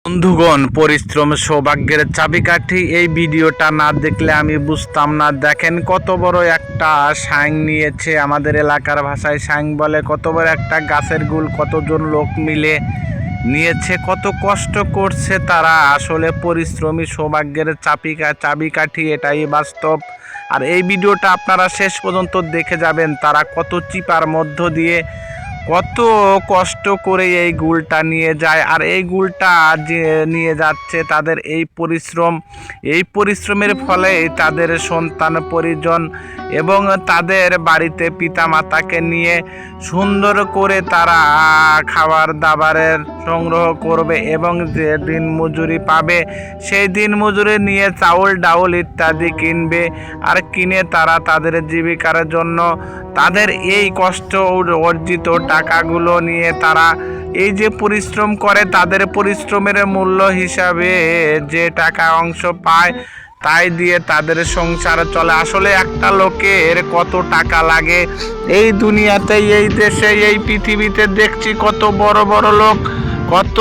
বন্ধুগণ, পরিশ্রম সৌভাগ্যের চাবিকাঠি। এই ভিডিওটা না দেখলে আমি বুঝতাম না। দেখেন কত বড় একটা সাং নিয়েছে, আমাদের এলাকার ভাষায় সাং বলে। কত বড় একটা গাছের গুল, কতজন লোক মিলে নিয়েছে, কত কষ্ট করছে তারা। আসলে পরিশ্রমী সৌভাগ্যের চাবিকাঠি, এটাই বাস্তব। আর এই ভিডিওটা আপনারা শেষ পর্যন্ত দেখে যাবেন, তারা কত চিপার মধ্য দিয়ে কত কষ্ট করে এই গুলটা নিয়ে যায়। আর এই গুলটা যে নিয়ে যাচ্ছে, তাদের এই পরিশ্রমের ফলে তাদের সন্তান পরিজন এবং তাদের বাড়িতে পিতামাতাকে নিয়ে সুন্দর করে তারা খাবার দাবারের সংগ্রহ করবে এবং যে দিন মজুরি পাবে সেই দিন মজুরি নিয়ে চাউল ডাউল ইত্যাদি কিনবে। আর কিনে তারা তাদের জীবিকার জন্য তাদের এই কষ্ট অর্জিত টাকাগুলো নিয়ে তারা এই যে পরিশ্রম করে, তাদের পরিশ্রমের মূল্য হিসাবে যে টাকা অংশ পায় তাই দিয়ে তাদের সংসার চলে। আসলে একটা লোকের কত টাকা লাগে এই দুনিয়াতে, এই দেশে, এই পৃথিবীতে দেখছি কত বড় বড় লোক কত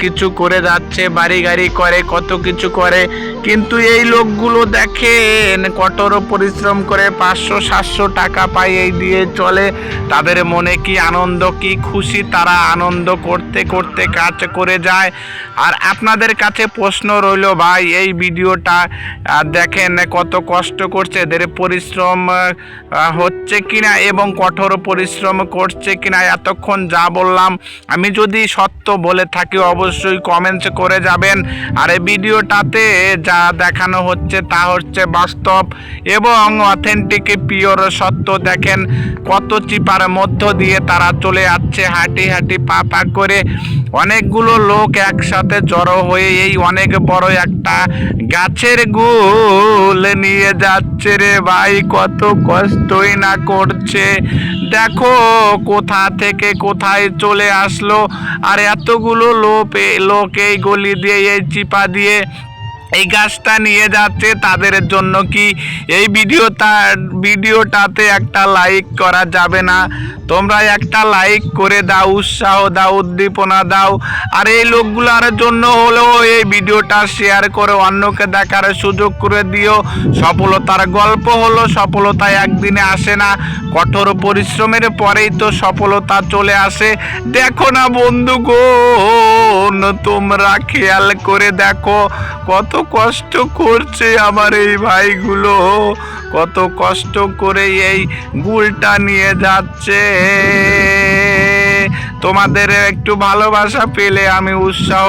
কিছু করে যাচ্ছে, বাড়ি গাড়ি করে, কত কিছু করে। কিন্তু এই লোকগুলো দেখেন কঠোর পরিশ্রম করে 500-700 টাকা পায়, এই দিয়ে চলে। তাদের মনে কি আনন্দ, কি খুশি, তারা আনন্দ করতে করতে কাজ করে যায়। আর আপনাদের কাছে প্রশ্ন রইল ভাই, এই ভিডিওটা দেখেন কত কষ্ট করছে, এদের পরিশ্রম হচ্ছে কিনা এবং কঠোর পরিশ্রম করছে কিনা। এতক্ষণ যা বললাম আমি যদি সত্য বলে থাকি অবশ্যই কমেন্টস করে যাবেন। আর এই ভিডিওটাতে যা দেখানো হচ্ছে তা হচ্ছে বাস্তব এবং অথেন্টিক, পিওর সত্য। দেখেন কত চিপার মধ্য দিয়ে তারা চলে যাচ্ছে হাঁটি হাঁটি পা পা করে। অনেকগুলো লোক একসাথে জড়ো হয়ে এই অনেক বড় একটা গাছের গুল নিয়ে যাচ্ছে রে ভাই। কত কষ্টই না করছে, দেখো কোথা থেকে কোথায় চলে আসলো। আর এতগুলো লোক এই গলি দিয়ে, এই চিপা দিয়ে এই গাছটা নিয়ে যাচ্ছে। তাদের জন্য কি এই ভিডিওটাতে একটা লাইক করা যাবে না? তোমরা একটা লাইক করে দাও, উৎসাহ দাও, উদ্দীপনা দাও। আর এই লোকগুলোর জন্য হলেও এই ভিডিওটা শেয়ার করে অন্যকে দেখার সুযোগ করে দিও। সফলতার গল্প হলো, সফলতা একদিনে আসে না, কঠোর পরিশ্রমের পরেই তো সফলতা চলে আসে। দেখো না বন্ধুগণ, তোমরা খেয়াল করে দেখো কত কষ্ট করছে আমার এই ভাইগুলো, কত কষ্ট করে এই গুলটা নিয়ে যাচ্ছে। তোমাদের একটু ভালোবাসা পেলে আমি উৎসাহ